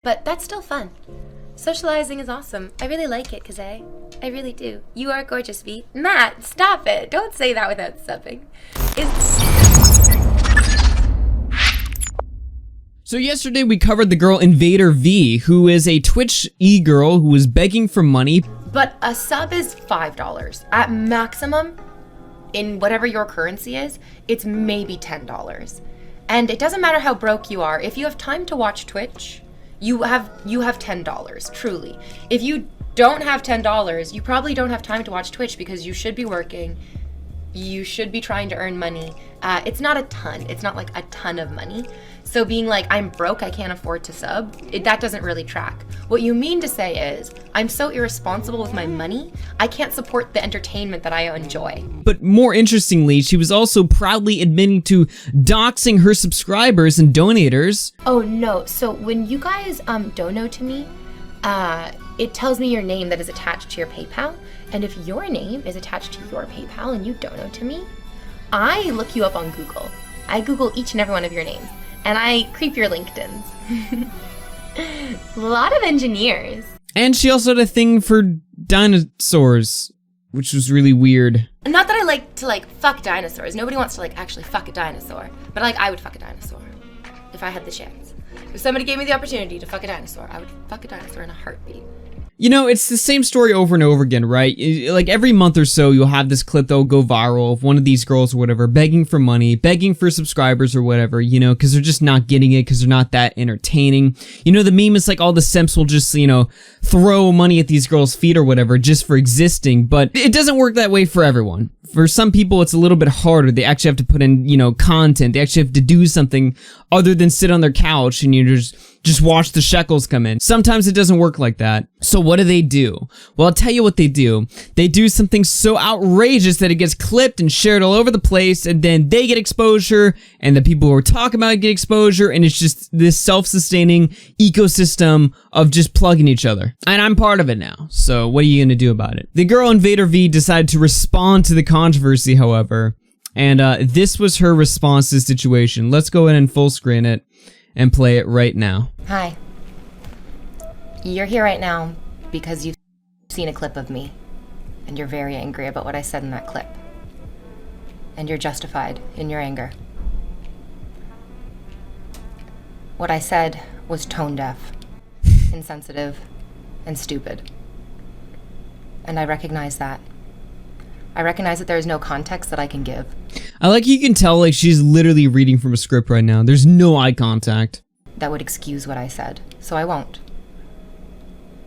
But that's still fun. Socializing is awesome. I really like it, Kazay. I really do. You are gorgeous, V. Matt, stop it. Don't say that without subbing. So yesterday we covered the girl InVaderVie, who is a Twitch e-girl who was begging for money. But a sub is $5. At maximum, in whatever your currency is, it's maybe $10. And it doesn't matter how broke you are. If you have time to watch Twitch, you have $10, truly. If you don't have $10, you probably don't have time to watch Twitch because you should be working. You should be trying to earn money. It's not a ton. It's not like a ton of money. So being like, I'm broke, I can't afford to sub, that doesn't really track. What you mean to say is, I'm so irresponsible with my money, I can't support the entertainment that I enjoy. But more interestingly, she was also proudly admitting to doxing her subscribers and donators. Oh no, so when you guys dono to me, it tells me your name that is attached to your PayPal, and if your name is attached to your PayPal and you dono to me, I look you up on Google. I Google each and every one of your names. And I creep your LinkedIns. A lot of engineers. And she also had a thing for dinosaurs, which was really weird. Not that I like to fuck dinosaurs. Nobody wants to actually fuck a dinosaur. But I would fuck a dinosaur if I had the chance. If somebody gave me the opportunity to fuck a dinosaur, I would fuck a dinosaur in a heartbeat. You know, it's the same story over and over again, right? Like every month or so, you'll have this clip that will go viral of one of these girls or whatever, begging for money, begging for subscribers or whatever, you know, because they're just not getting it, because they're not that entertaining. You know, the meme is like all the simps will just, you know, throw money at these girls' feet or whatever just for existing, but it doesn't work that way for everyone. For some people, it's a little bit harder. They actually have to put in, you know, content. They actually have to do something other than sit on their couch and just watch the shekels come in. Sometimes it doesn't work like that. So what do? Well, I'll tell you what they do. They do something so outrageous that it gets clipped and shared all over the place, and then they get exposure, and the people who are talking about it get exposure, and it's just this self-sustaining ecosystem of just plugging each other. And I'm part of it now, so what are you gonna do about it? The girl InVaderVie decided to respond to the controversy, however, and this was her response to the situation. Let's go ahead and full screen it and play it right now. Hi. You're here right now because you've seen a clip of me, and you're very angry about what I said in that clip. And you're justified in your anger. What I said was tone deaf, insensitive, and stupid. And I recognize that. I recognize that there is no context that I can give. I like you can tell like she's literally reading from a script right now. There's no eye contact. That would excuse what I said, so I won't.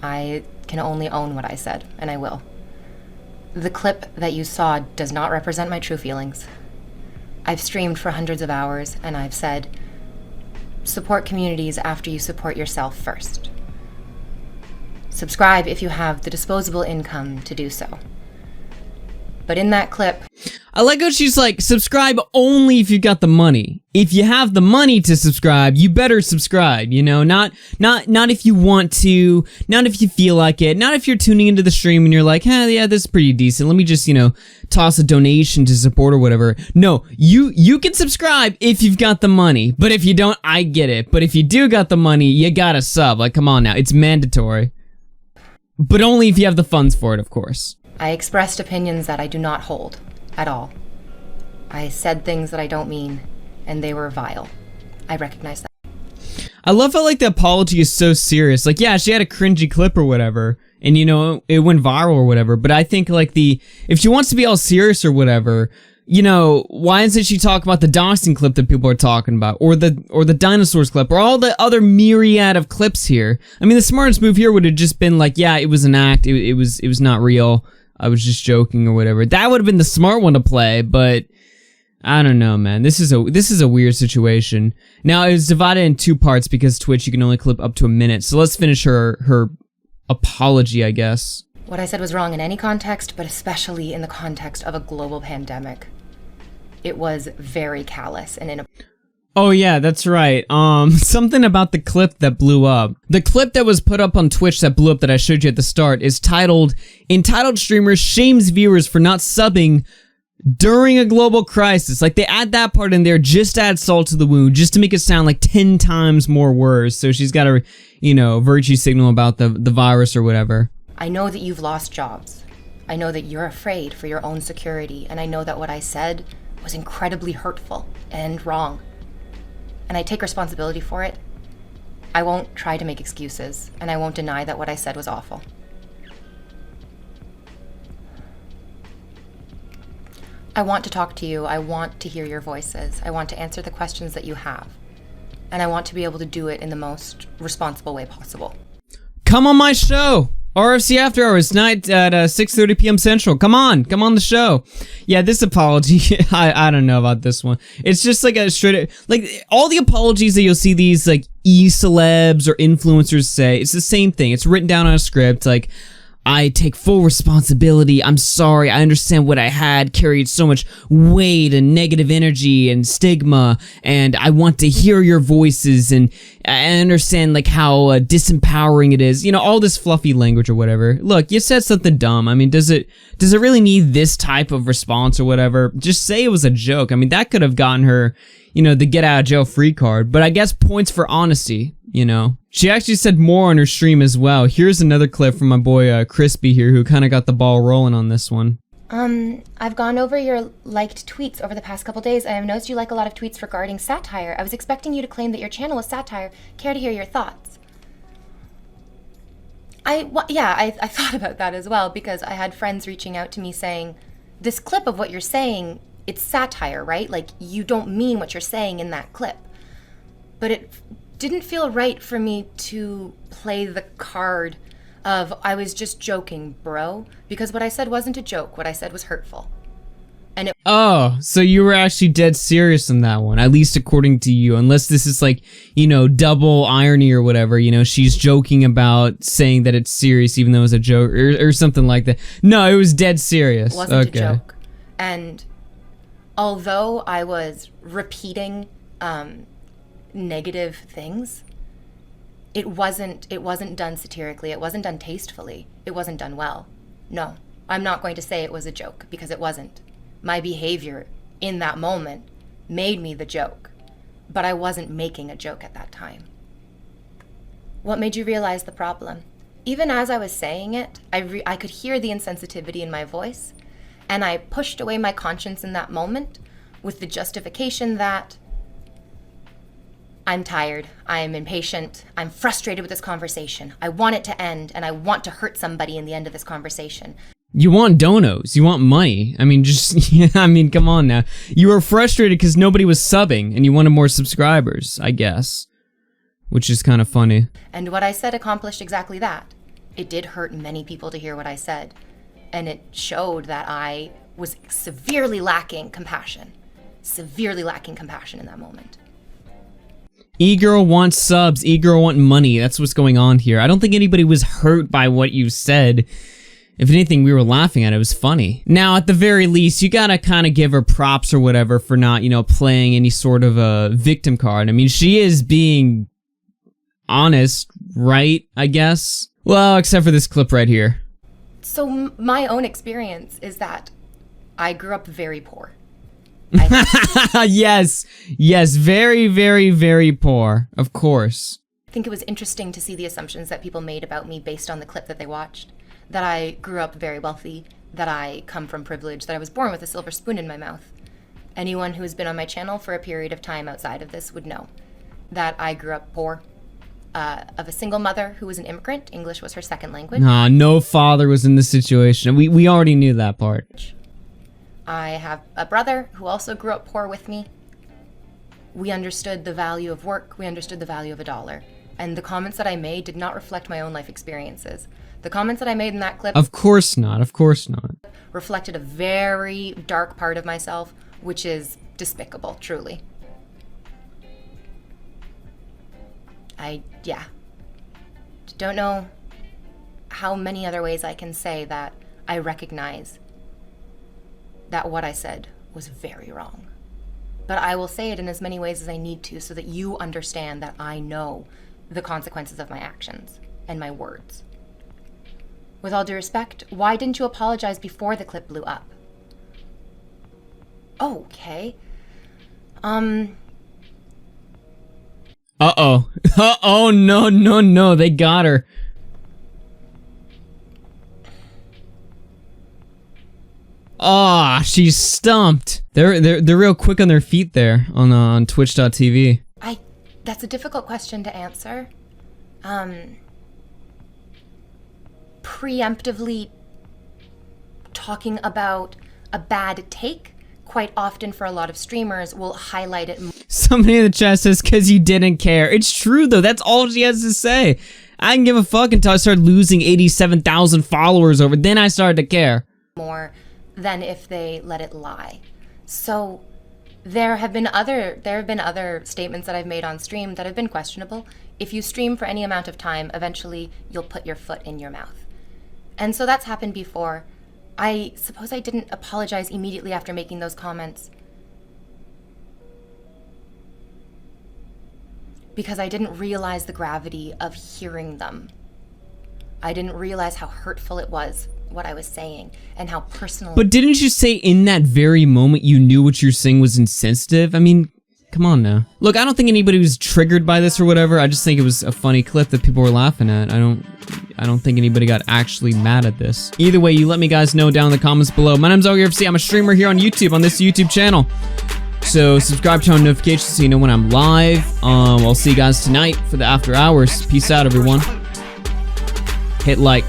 I can only own what I said, and I will. The clip that you saw does not represent my true feelings. I've streamed for hundreds of hours, and I've said, support communities after you support yourself first. Subscribe if you have the disposable income to do so. But in that clip, I like how she's like, subscribe only if you got the money. If you have the money to subscribe, you better subscribe, you know, not if you want to, not if you feel like it, not if you're tuning into the stream and you're like, yeah, this is pretty decent. Let me just, you know, toss a donation to support or whatever. No, you can subscribe if you've got the money, but if you don't, I get it. But if you do got the money, you gotta sub. Like, come on now, it's mandatory. But only if you have the funds for it, of course. I expressed opinions that I do not hold at all. I said things that I don't mean, and they were vile. I recognize that. I love how, like, the apology is so serious. Like, yeah, she had a cringy clip or whatever, and, you know, it went viral or whatever, but I think, like, if she wants to be all serious or whatever, you know, why doesn't she talk about the doxing clip that people are talking about, or the dinosaurs clip, or all the other myriad of clips here? I mean, the smartest move here would have just been like, yeah, it was an act, it was not real, I was just joking or whatever. That would have been the smart one to play, but I don't know, man. This is a weird situation. Now, it's divided in two parts because Twitch, you can only clip up to a minute. So let's finish her apology, I guess. What I said was wrong in any context, but especially in the context of a global pandemic. It was very callous and inappropriate. Oh yeah, that's right. Something about the clip that blew up. The clip that was put up on Twitch that blew up that I showed you at the start is titled, "Entitled Streamer Shames Viewers for Not Subbing during a global crisis. Like, they add that part in there just to add salt to the wound, just to make it sound like 10 times more worse. So she's got a, virtue signal about the virus or whatever. I know that you've lost jobs. I know that you're afraid for your own security, and I know that what I said was incredibly hurtful and wrong. And I take responsibility for it. I won't try to make excuses, and I won't deny that what I said was awful. I want to talk to you. I want to hear your voices. I want to answer the questions that you have. And I want to be able to do it in the most responsible way possible. Come on my show! RFC After Hours, tonight at 6:30 p.m. Central. Come on the show. Yeah, this apology, I don't know about this one. It's just like a straight, like, all the apologies that you'll see these, like, e-celebs or influencers say, it's the same thing. It's written down on a script, like, I take full responsibility. I'm sorry. I understand what I had carried so much weight and negative energy and stigma, and I want to hear your voices, and I understand, like, how disempowering it is. All this fluffy language or whatever. Look, you said something dumb. I mean, does it really need this type of response or whatever? Just say it was a joke. I mean, that could have gotten her, the get out of jail free card. But I guess points for honesty, She actually said more on her stream as well. Here's another clip from my boy Crispy here, who kind of got the ball rolling on this one. I've gone over your liked tweets over the past couple days. I have noticed you like a lot of tweets regarding satire. I was expecting you to claim that your channel was satire. Care to hear your thoughts? I thought about that as well, because I had friends reaching out to me saying, this clip of what you're saying, it's satire, right? Like, you don't mean what you're saying in that clip. But it didn't feel right for me to play the card of, I was just joking, bro, because what I said wasn't a joke. What I said was hurtful. And so you were actually dead serious in that one, at least according to you, unless this is like, double irony or whatever, she's joking about saying that it's serious even though it's a joke or something like that. No, it was dead serious. It wasn't a joke. And although I was repeating negative things, it wasn't done satirically, it wasn't done tastefully, it wasn't done well. No, I'm not going to say it was a joke, because it wasn't. My behavior in that moment made me the joke, but I wasn't making a joke at that time. What made you realize the problem? Even as I was saying it, I could hear the insensitivity in my voice, and I pushed away my conscience in that moment with the justification that I'm tired, I'm impatient, I'm frustrated with this conversation. I want it to end, and I want to hurt somebody in the end of this conversation. You want donos, you want money. I mean, come on now. You were frustrated because nobody was subbing, and you wanted more subscribers, I guess. Which is kind of funny. And what I said accomplished exactly that. It did hurt many people to hear what I said, and it showed that I was severely lacking compassion in that moment. E-girl wants subs, E-girl want money. That's what's going on here. I don't think anybody was hurt by what you said. If anything, we were laughing at it. It was funny. Now, at the very least, you gotta kind of give her props or whatever for not, playing any sort of a victim card. I mean, she is being honest, right? I guess? Well, except for this clip right here. So my own experience is that I grew up very poor. Yes, very, very, very poor, of course. I think it was interesting to see the assumptions that people made about me based on the clip that they watched. That I grew up very wealthy, that I come from privilege, that I was born with a silver spoon in my mouth. Anyone who has been on my channel for a period of time outside of this would know that I grew up poor, of a single mother who was an immigrant. English was her second language. Nah, no father was in this situation. We already knew that part. I have a brother who also grew up poor with me. We understood the value of work. We understood the value of a dollar. And the comments that I made did not reflect my own life experiences. The comments that I made in that clip... Of course not. ...reflected a very dark part of myself, which is despicable, truly. I don't know how many other ways I can say that I recognize that what I said was very wrong. But I will say it in as many ways as I need to so that you understand that I know the consequences of my actions and my words. With all due respect, why didn't you apologize before the clip blew up? Oh, okay. Uh-oh. Uh-oh, no, no, no, they got her. Ah, she's stumped. They're real quick on their feet there on Twitch.tv. That's a difficult question to answer. Preemptively talking about a bad take quite often for a lot of streamers will highlight it more. Somebody in the chat says, "'Cause you didn't care." It's true though. That's all she has to say. I didn't give a fuck until I started losing 87,000 followers over. Then I started to care. More than if they let it lie. So there have been other statements that I've made on stream that have been questionable. If you stream for any amount of time, eventually you'll put your foot in your mouth. And so that's happened before. I suppose I didn't apologize immediately after making those comments because I didn't realize the gravity of hearing them. I didn't realize how hurtful it was, what I was saying, and how personal. But didn't you say in that very moment you knew what you're saying was insensitive? I mean, come on now. Look, I don't think anybody was triggered by this or whatever. I just think it was a funny clip that people were laughing at. I don't think anybody got actually mad at this. Either way, you let me guys know down in the comments below. My name's InVaderVie. I'm a streamer here on YouTube, on this YouTube channel. So subscribe, turn on notifications so you know when I'm live. I'll see you guys tonight for the after hours. Peace out, everyone. Hit like.